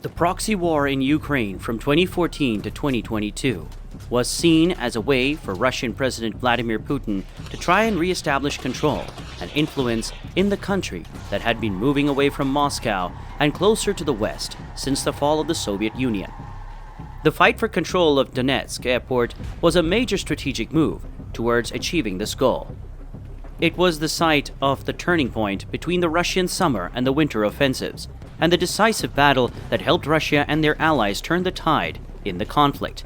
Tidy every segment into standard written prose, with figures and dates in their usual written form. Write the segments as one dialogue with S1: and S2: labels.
S1: The proxy war in Ukraine from 2014 to 2022 was seen as a way for Russian President Vladimir Putin to try and re-establish control and influence in the country that had been moving away from Moscow and closer to the West since the fall of the Soviet Union. The fight for control of Donetsk Airport was a major strategic move towards achieving this goal. It was the site of the turning point between the Russian summer and the winter offensives, and the decisive battle that helped Russia and their allies turn the tide in the conflict.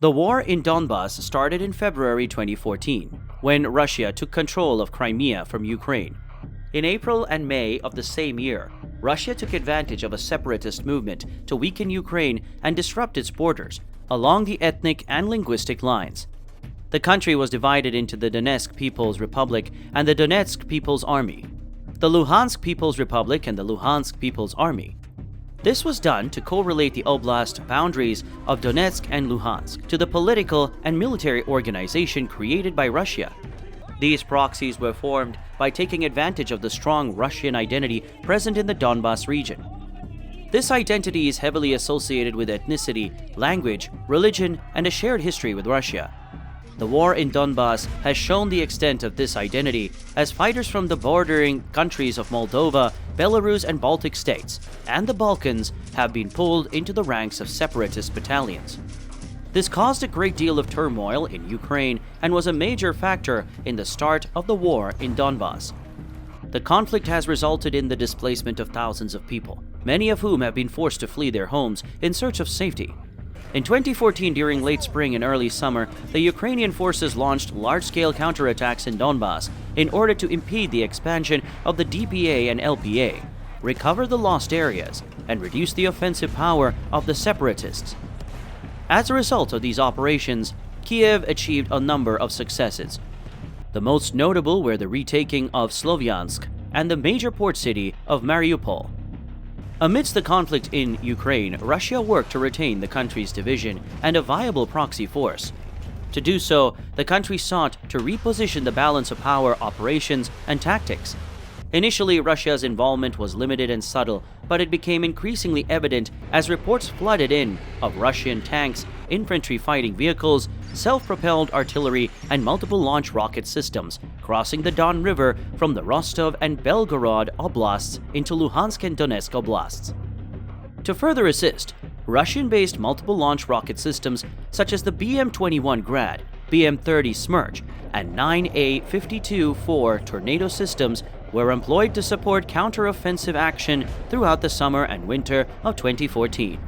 S1: The war in Donbas started in February 2014, when Russia took control of Crimea from Ukraine. In April and May of the same year, Russia took advantage of a separatist movement to weaken Ukraine and disrupt its borders along the ethnic and linguistic lines. The country was divided into the Donetsk People's Republic and the Donetsk People's Army, the Luhansk People's Republic and the Luhansk People's Army. This was done to correlate the oblast boundaries of Donetsk and Luhansk to the political and military organization created by Russia. These proxies were formed by taking advantage of the strong Russian identity present in the Donbas region. This identity is heavily associated with ethnicity, language, religion, and a shared history with Russia. The war in Donbas has shown the extent of this identity as fighters from the bordering countries of Moldova, Belarus, and Baltic states, and the Balkans have been pulled into the ranks of separatist battalions. This caused a great deal of turmoil in Ukraine and was a major factor in the start of the war in Donbas. The conflict has resulted in the displacement of thousands of people, many of whom have been forced to flee their homes in search of safety. In 2014, during late spring and early summer, the Ukrainian forces launched large-scale counterattacks in Donbas in order to impede the expansion of the DPA and LPA, recover the lost areas, and reduce the offensive power of the separatists. As a result of these operations, Kiev achieved a number of successes. The most notable were the retaking of Slovyansk and the major port city of Mariupol. Amidst the conflict in Ukraine, Russia worked to retain the country's division and a viable proxy force. To do so, the country sought to reposition the balance of power, operations, and tactics. Initially, Russia's involvement was limited and subtle, but it became increasingly evident as reports flooded in of Russian tanks, infantry fighting vehicles, self-propelled artillery, and multiple launch rocket systems crossing the Don River from the Rostov and Belgorod oblasts into Luhansk and Donetsk oblasts. To further assist, Russian-based multiple launch rocket systems such as the BM-21 Grad, BM-30 Smerch, and 9A-52-4 Tornado systems were employed to support counter-offensive action throughout the summer and winter of 2014.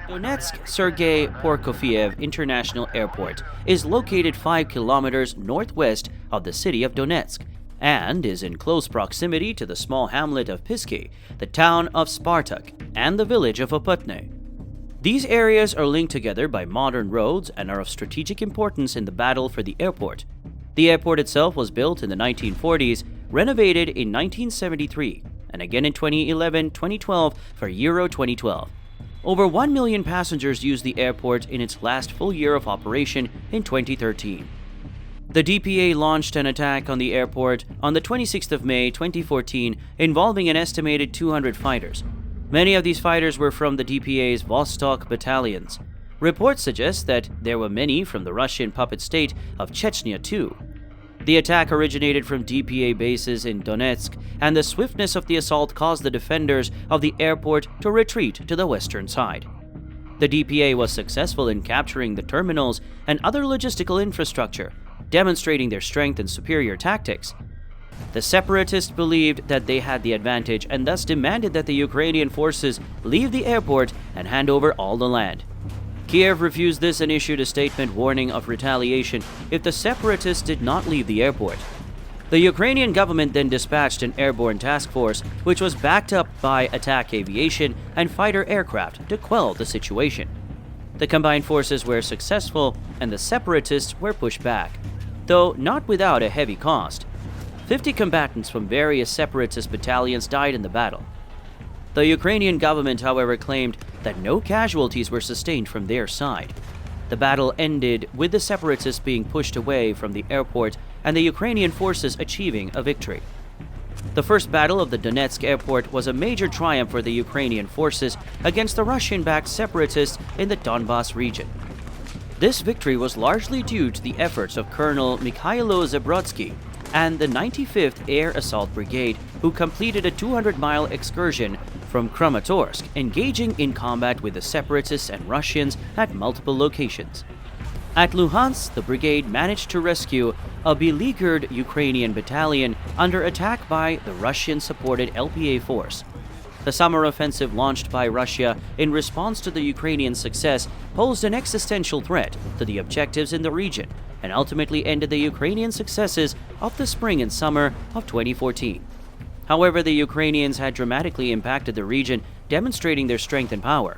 S1: Donetsk Sergei Prokofiev International Airport is located 5 kilometers northwest of the city of Donetsk and is in close proximity to the small hamlet of Pisky, the town of Spartak, and the village of Oputne. These areas are linked together by modern roads and are of strategic importance in the battle for the airport. The airport itself was built in the 1940s, renovated in 1973, and again in 2011-2012 for Euro 2012. Over 1 million passengers used the airport in its last full year of operation in 2013. The DPA launched an attack on the airport on the 26th of May 2014 involving an estimated 200 fighters. Many of these fighters were from the DPA's Vostok battalions. Reports suggest that there were many from the Russian puppet state of Chechnya too. The attack originated from DPA bases in Donetsk, and the swiftness of the assault caused the defenders of the airport to retreat to the western side. The DPA was successful in capturing the terminals and other logistical infrastructure, demonstrating their strength and superior tactics. The separatists believed that they had the advantage and thus demanded that the Ukrainian forces leave the airport and hand over all the land. Kiev refused this and issued a statement warning of retaliation if the separatists did not leave the airport. The Ukrainian government then dispatched an airborne task force, which was backed up by attack aviation and fighter aircraft to quell the situation. The combined forces were successful, and the separatists were pushed back. though not without a heavy cost. 50 combatants from various separatist battalions died in the battle. The Ukrainian government, however, claimed that no casualties were sustained from their side. The battle ended with the separatists being pushed away from the airport and the Ukrainian forces achieving a victory. The first battle of the Donetsk airport was a major triumph for the Ukrainian forces against the Russian-backed separatists in the Donbas region. This victory was largely due to the efforts of Colonel Mikhailo Zabrodsky and the 95th Air Assault Brigade, who completed a 200-mile excursion from Kramatorsk, engaging in combat with the separatists and Russians at multiple locations. At Luhansk, the brigade managed to rescue a beleaguered Ukrainian battalion under attack by the Russian-supported LPA force. The summer offensive launched by Russia in response to the Ukrainian success posed an existential threat to the objectives in the region and ultimately ended the Ukrainian successes of the spring and summer of 2014. However, the Ukrainians had dramatically impacted the region, demonstrating their strength and power.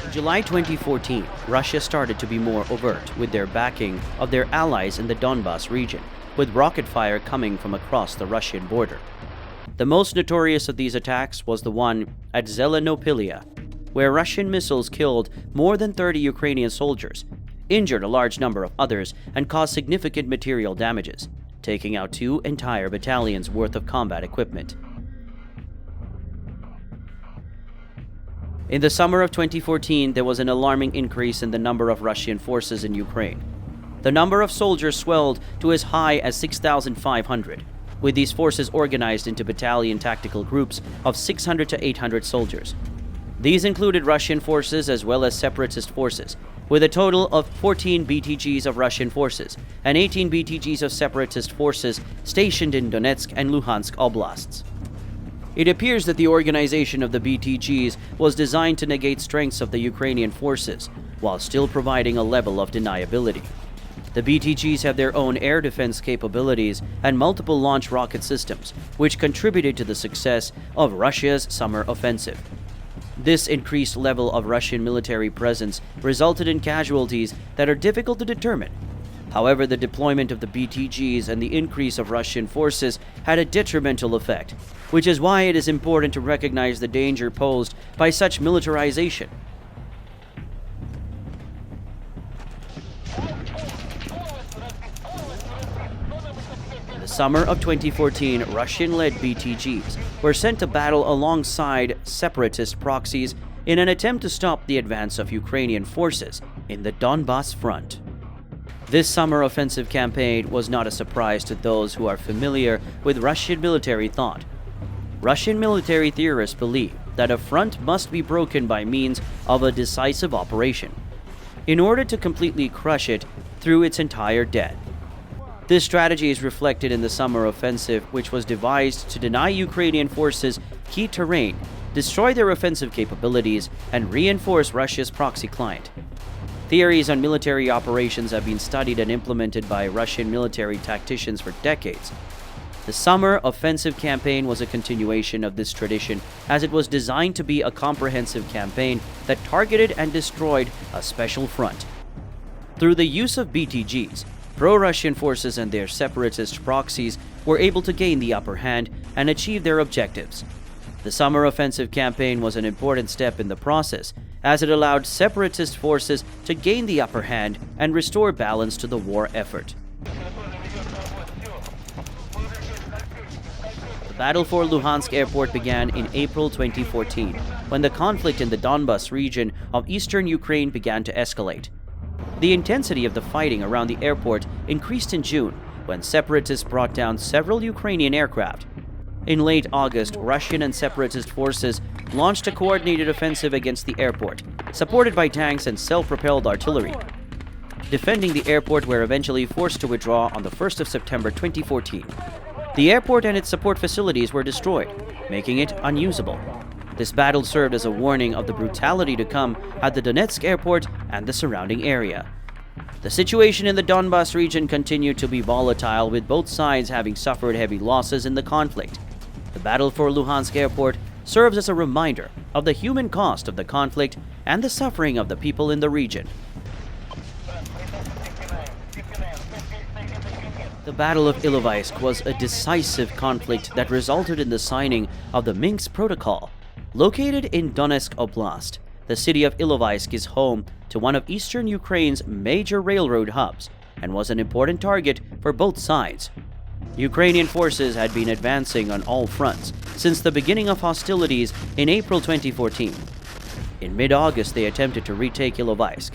S1: In July 2014, Russia started to be more overt with their backing of their allies in the Donbas region, with rocket fire coming from across the Russian border. The most notorious of these attacks was the one at Zelenopilia, where Russian missiles killed more than 30 Ukrainian soldiers, injured a large number of others, and caused significant material damages, taking out 2 entire battalions worth of combat equipment. In the summer of 2014, there was an alarming increase in the number of Russian forces in Ukraine. The number of soldiers swelled to as high as 6,500, with these forces organized into battalion tactical groups of 600 to 800 soldiers. These included Russian forces as well as separatist forces, with a total of 14 BTGs of Russian forces and 18 BTGs of separatist forces stationed in Donetsk and Luhansk oblasts. It appears that the organization of the BTGs was designed to negate strengths of the Ukrainian forces, while still providing a level of deniability. The BTGs have their own air defense capabilities and multiple launch rocket systems, which contributed to the success of Russia's summer offensive. This increased level of Russian military presence resulted in casualties that are difficult to determine. However, the deployment of the BTGs and the increase of Russian forces had a detrimental effect, which is why it is important to recognize the danger posed by such militarization. In the summer of 2014, Russian-led BTGs were sent to battle alongside separatist proxies in an attempt to stop the advance of Ukrainian forces in the Donbas front. This summer offensive campaign was not a surprise to those who are familiar with Russian military thought. Russian military theorists believe that a front must be broken by means of a decisive operation, in order to completely crush it through its entire depth. This strategy is reflected in the summer offensive, which was devised to deny Ukrainian forces key terrain, destroy their offensive capabilities, and reinforce Russia's proxy client. Theories on military operations have been studied and implemented by Russian military tacticians for decades. The summer offensive campaign was a continuation of this tradition, as it was designed to be a comprehensive campaign that targeted and destroyed a special front. Through the use of BTGs, pro-Russian forces and their separatist proxies were able to gain the upper hand and achieve their objectives. The summer offensive campaign was an important step in the process, as it allowed separatist forces to gain the upper hand and restore balance to the war effort. The battle for Luhansk Airport began in April 2014, when the conflict in the Donbas region of eastern Ukraine began to escalate. The intensity of the fighting around the airport increased in June, when separatists brought down several Ukrainian aircraft. In late August, Russian and separatist forces launched a coordinated offensive against the airport, supported by tanks and self-propelled artillery. Defending the airport were eventually forced to withdraw on the 1st of September 2014. The airport and its support facilities were destroyed, making it unusable. This battle served as a warning of the brutality to come at the Donetsk airport and the surrounding area. The situation in the Donbas region continued to be volatile, with both sides having suffered heavy losses in the conflict. The battle for Luhansk Airport serves as a reminder of the human cost of the conflict and the suffering of the people in the region. The Battle of Ilovaisk was a decisive conflict that resulted in the signing of the Minsk Protocol. Located in Donetsk Oblast, the city of Ilovaisk is home to one of eastern Ukraine's major railroad hubs and was an important target for both sides. Ukrainian forces had been advancing on all fronts since the beginning of hostilities in April 2014. In mid-August, they attempted to retake Ilovaisk.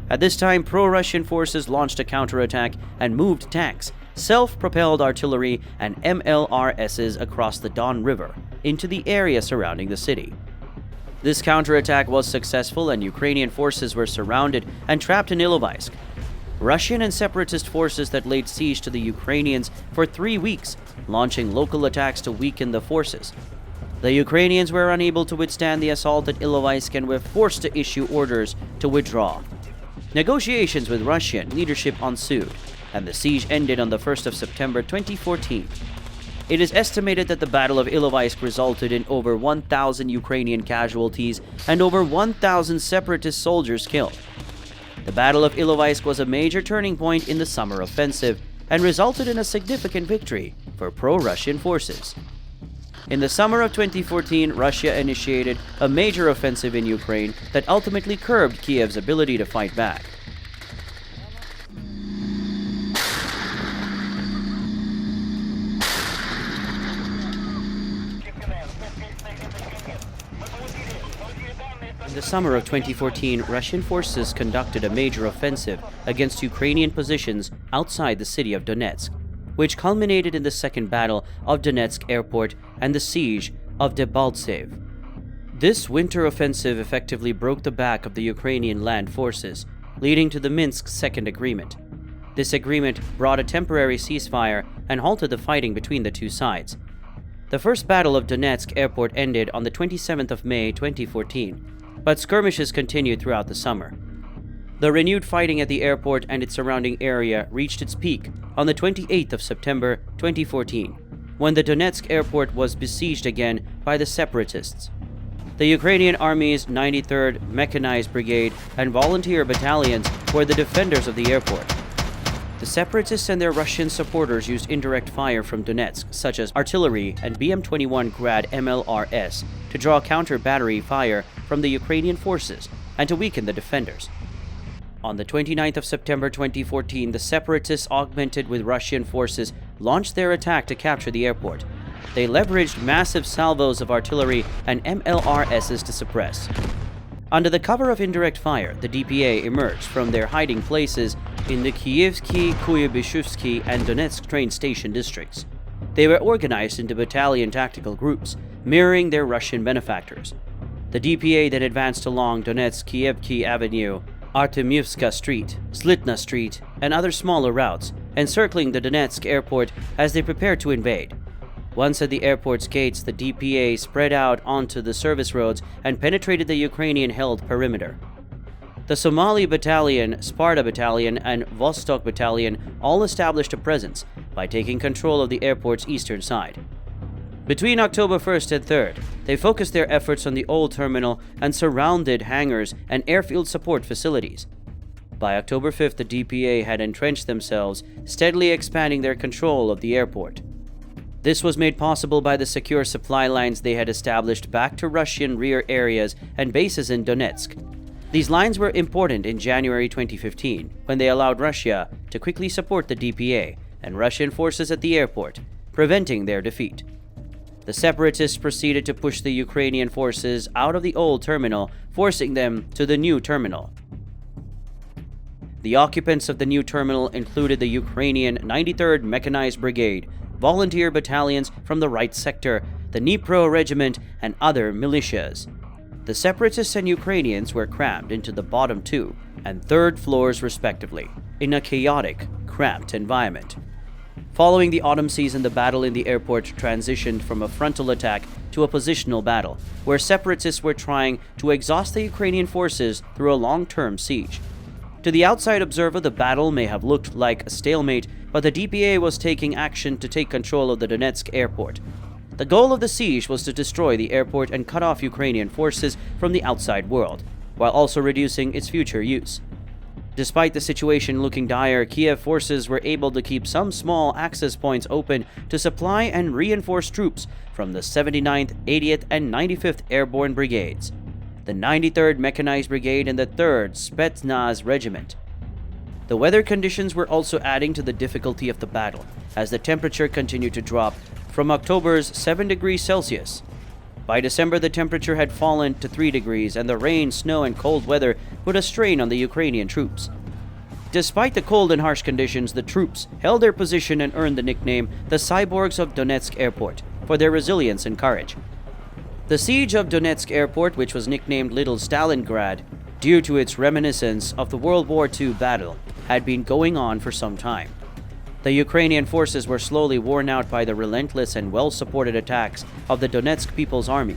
S1: At this time, pro-Russian forces launched a counterattack and moved tanks, self-propelled artillery, and MLRSs across the Don River into the area surrounding the city. This counterattack was successful and Ukrainian forces were surrounded and trapped in Ilovaisk. Russian and separatist forces that laid siege to the Ukrainians for 3 weeks, launching local attacks to weaken the forces. The Ukrainians were unable to withstand the assault at Ilovaisk and were forced to issue orders to withdraw. Negotiations with Russian leadership ensued, and the siege ended on the 1st of September 2014. It is estimated that the Battle of Ilovaisk resulted in over 1,000 Ukrainian casualties and over 1,000 separatist soldiers killed. The Battle of Ilovaisk was a major turning point in the summer offensive and resulted in a significant victory for pro-Russian forces. In the summer of 2014, Russia initiated a major offensive in Ukraine that ultimately curbed Kiev's ability to fight back. In the summer of 2014, Russian forces conducted a major offensive against Ukrainian positions outside the city of Donetsk, which culminated in the Second Battle of Donetsk Airport and the siege of Debal'tseve. This winter offensive effectively broke the back of the Ukrainian land forces, leading to the Minsk Second Agreement. This agreement brought a temporary ceasefire and halted the fighting between the two sides. The First Battle of Donetsk Airport ended on the 27th of May 2014. But skirmishes continued throughout the summer. The renewed fighting at the airport and its surrounding area reached its peak on the 28th of September 2014, when the Donetsk airport was besieged again by the separatists. The Ukrainian Army's 93rd Mechanized Brigade and volunteer battalions were the defenders of the airport. The separatists and their Russian supporters used indirect fire from Donetsk, such as artillery and BM-21 Grad MLRS, to draw counter-battery fire from the Ukrainian forces and to weaken the defenders. On the 29th of September 2014, the separatists, augmented with Russian forces, launched their attack to capture the airport. They leveraged massive salvos of artillery and MLRSs to suppress. Under the cover of indirect fire, the DPA emerged from their hiding places in the Kievsky, Kuyabishevsky, and Donetsk train station districts. They were organized into battalion tactical groups, mirroring their Russian benefactors. The DPA then advanced along Donetsk-Kievsky Avenue, Artemyevska Street, Slitna Street, and other smaller routes, encircling the Donetsk airport as they prepared to invade. Once at the airport's gates, the DPA spread out onto the service roads and penetrated the Ukrainian-held perimeter. The Somali Battalion, Sparta Battalion, and Vostok Battalion all established a presence by taking control of the airport's eastern side. Between October 1st and 3rd, they focused their efforts on the old terminal and surrounded hangars and airfield support facilities. By October 5th, the DPA had entrenched themselves, steadily expanding their control of the airport. This was made possible by the secure supply lines they had established back to Russian rear areas and bases in Donetsk. These lines were important in January 2015, when they allowed Russia to quickly support the DPA and Russian forces at the airport, preventing their defeat. The separatists proceeded to push the Ukrainian forces out of the old terminal, forcing them to the new terminal. The occupants of the new terminal included the Ukrainian 93rd Mechanized Brigade, volunteer battalions from the Right Sector, the Dnipro Regiment, and other militias. The separatists and Ukrainians were crammed into the bottom 2 and 3rd floors respectively, in a chaotic, cramped environment. Following the autumn season, the battle in the airport transitioned from a frontal attack to a positional battle, where separatists were trying to exhaust the Ukrainian forces through a long-term siege. To the outside observer, the battle may have looked like a stalemate, but the DPA was taking action to take control of the Donetsk airport. The goal of the siege was to destroy the airport and cut off Ukrainian forces from the outside world, while also reducing its future use. Despite the situation looking dire, Kiev forces were able to keep some small access points open to supply and reinforce troops from the 79th, 80th, and 95th Airborne Brigades, the 93rd Mechanized Brigade, and the 3rd Spetsnaz Regiment. The weather conditions were also adding to the difficulty of the battle, as the temperature continued to drop from October's 7 degrees Celsius. By December, the temperature had fallen to 3 degrees, and the rain, snow, and cold weather put a strain on the Ukrainian troops. Despite the cold and harsh conditions, the troops held their position and earned the nickname the Cyborgs of Donetsk Airport for their resilience and courage. The siege of Donetsk Airport, which was nicknamed Little Stalingrad due to its reminiscence of the World War II battle, had been going on for some time. The Ukrainian forces were slowly worn out by the relentless and well-supported attacks of the Donetsk People's Army.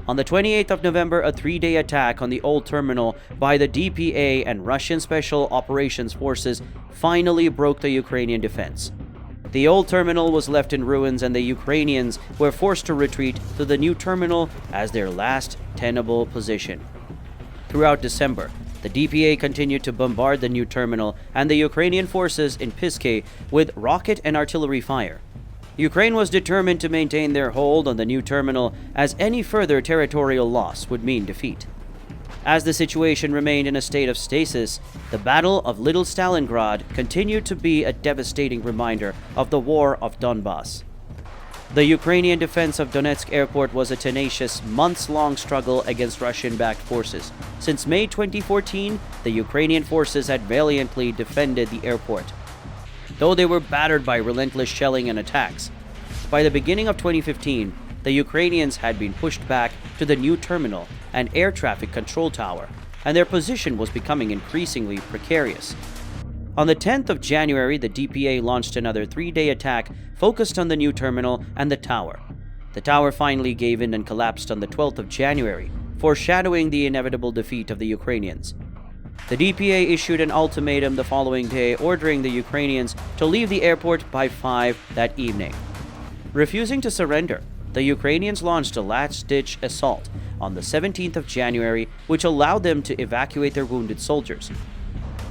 S1: On the 28th of November, a 3-day attack on the old terminal by the DPA and Russian Special Operations Forces finally broke the Ukrainian defense. The old terminal was left in ruins, and the Ukrainians were forced to retreat to the new terminal as their last tenable position. Throughout December, the DPA continued to bombard the new terminal and the Ukrainian forces in Piske with rocket and artillery fire. Ukraine was determined to maintain their hold on the new terminal, as any further territorial loss would mean defeat. As the situation remained in a state of stasis, the Battle of Little Stalingrad continued to be a devastating reminder of the War of Donbass. The Ukrainian defense of Donetsk Airport was a tenacious, months-long struggle against Russian-backed forces. Since May 2014, the Ukrainian forces had valiantly defended the airport, though they were battered by relentless shelling and attacks. By the beginning of 2015, the Ukrainians had been pushed back to the new terminal and air traffic control tower, and their position was becoming increasingly precarious. On the 10th of January, the DPA launched another 3-day attack focused on the new terminal and the tower. The tower finally gave in and collapsed on the 12th of January, foreshadowing the inevitable defeat of the Ukrainians. The DPA issued an ultimatum the following day, ordering the Ukrainians to leave the airport by 5 that evening. Refusing to surrender, the Ukrainians launched a last-ditch assault on the 17th of January, which allowed them to evacuate their wounded soldiers.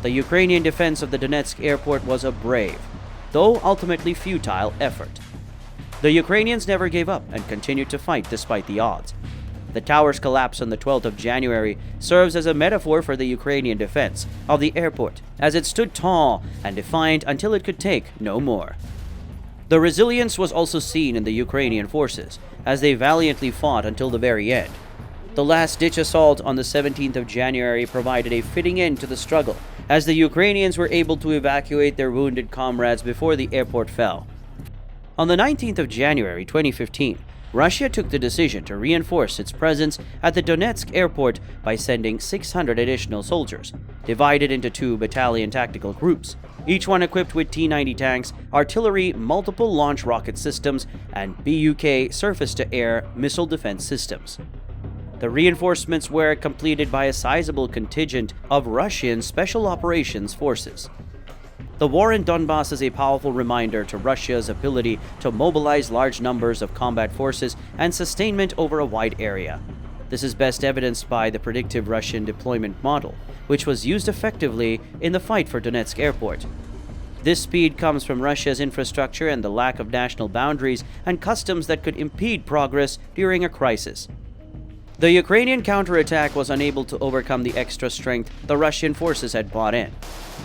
S1: The Ukrainian defense of the Donetsk airport was a brave, though ultimately futile, effort. The Ukrainians never gave up and continued to fight despite the odds. The tower's collapse on the 12th of January serves as a metaphor for the Ukrainian defense of the airport, as it stood tall and defiant until it could take no more. The resilience was also seen in the Ukrainian forces, as they valiantly fought until the very end. The last-ditch assault on the 17th of January provided a fitting end to the struggle, as the Ukrainians were able to evacuate their wounded comrades before the airport fell. On the 19th of January 2015, Russia took the decision to reinforce its presence at the Donetsk airport by sending 600 additional soldiers, divided into 2 battalion tactical groups, each one equipped with T-90 tanks, artillery, multiple launch rocket systems, and BUK surface-to-air missile defense systems. The reinforcements were completed by a sizable contingent of Russian Special Operations Forces. The war in Donbass is a powerful reminder to Russia's ability to mobilize large numbers of combat forces and sustainment over a wide area. This is best evidenced by the predictive Russian deployment model, which was used effectively in the fight for Donetsk Airport. This speed comes from Russia's infrastructure and the lack of national boundaries and customs that could impede progress during a crisis. The Ukrainian counterattack was unable to overcome the extra strength the Russian forces had brought in,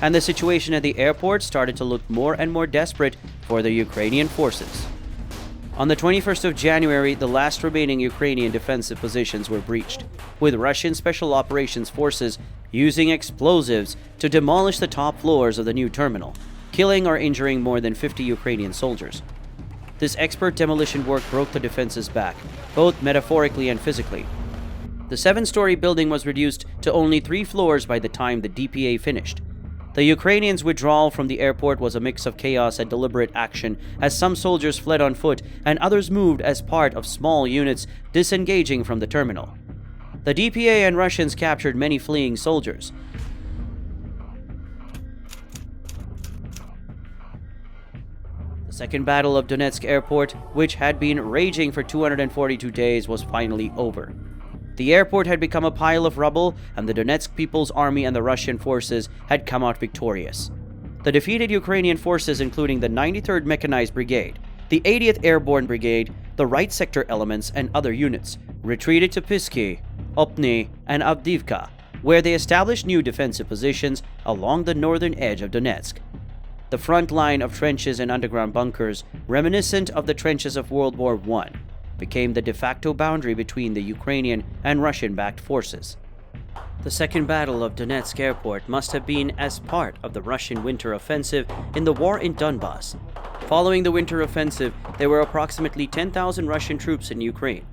S1: and the situation at the airport started to look more and more desperate for the Ukrainian forces. On the 21st of January, the last remaining Ukrainian defensive positions were breached, with Russian Special Operations Forces using explosives to demolish the top floors of the new terminal, killing or injuring more than 50 Ukrainian soldiers. This expert demolition work broke the defenses back, both metaphorically and physically. The 7-story building was reduced to only 3 floors by the time the DPA finished. The Ukrainians' withdrawal from the airport was a mix of chaos and deliberate action, as some soldiers fled on foot and others moved as part of small units disengaging from the terminal. The DPA and Russians captured many fleeing soldiers. The Second Battle of Donetsk Airport, which had been raging for 242 days, was finally over. The airport had become a pile of rubble, and the Donetsk People's Army and the Russian forces had come out victorious. The defeated Ukrainian forces, including the 93rd Mechanized Brigade, the 80th Airborne Brigade, the Right Sector elements, and other units, retreated to Pisky, Opny, and Avdiivka, where they established new defensive positions along the northern edge of Donetsk. The front line of trenches and underground bunkers, reminiscent of the trenches of World War I, became the de facto boundary between the Ukrainian and Russian-backed forces. The Second Battle of Donetsk Airport must have been as part of the Russian winter offensive in the war in Donbass. Following the winter offensive, there were approximately 10,000 Russian troops in Ukraine.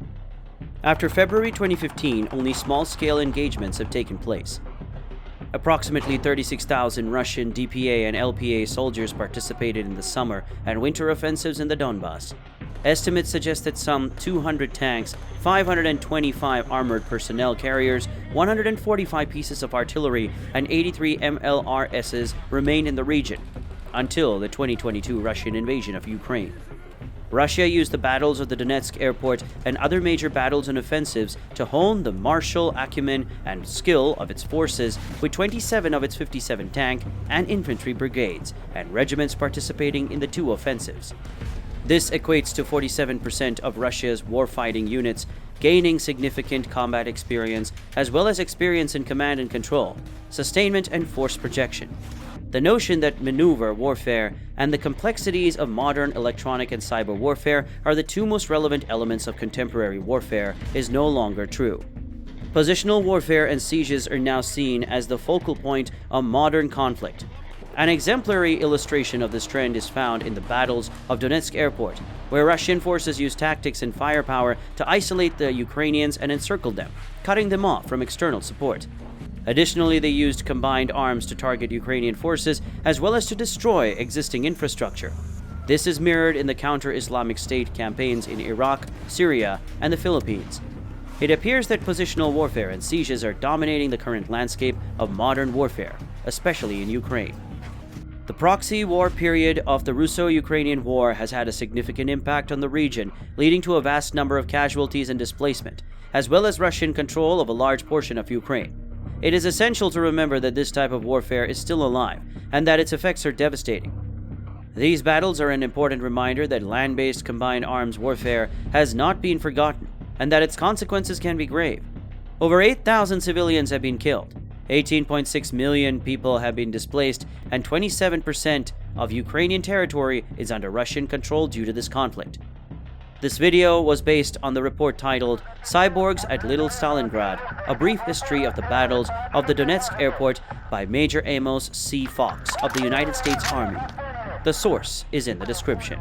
S1: After February 2015, only small-scale engagements have taken place. Approximately 36,000 Russian DPA and LPA soldiers participated in the summer and winter offensives in the Donbass. Estimates suggest that some 200 tanks, 525 armored personnel carriers, 145 pieces of artillery, and 83 MLRSs remained in the region until the 2022 Russian invasion of Ukraine. Russia used the battles of the Donetsk airport and other major battles and offensives to hone the martial acumen and skill of its forces, with 27 of its 57 tank and infantry brigades and regiments participating in the two offensives. This equates to 47% of Russia's warfighting units gaining significant combat experience, as well as experience in command and control, sustainment, and force projection. The notion that maneuver warfare and the complexities of modern electronic and cyber warfare are the two most relevant elements of contemporary warfare is no longer true. Positional warfare and sieges are now seen as the focal point of modern conflict. An exemplary illustration of this trend is found in the battles of Donetsk Airport, where Russian forces used tactics and firepower to isolate the Ukrainians and encircle them, cutting them off from external support. Additionally, they used combined arms to target Ukrainian forces as well as to destroy existing infrastructure. This is mirrored in the counter-Islamic State campaigns in Iraq, Syria, and the Philippines. It appears that positional warfare and sieges are dominating the current landscape of modern warfare, especially in Ukraine. The proxy war period of the Russo-Ukrainian War has had a significant impact on the region, leading to a vast number of casualties and displacement, as well as Russian control of a large portion of Ukraine. It is essential to remember that this type of warfare is still alive, and that its effects are devastating. These battles are an important reminder that land-based combined arms warfare has not been forgotten, and that its consequences can be grave. Over 8,000 civilians have been killed, 18.6 million people have been displaced, and 27% of Ukrainian territory is under Russian control due to this conflict. This video was based on the report titled Cyborgs at Little Stalingrad, a brief history of the battles of the Donetsk airport by Major Amos C. Fox of the United States Army. The source is in the description.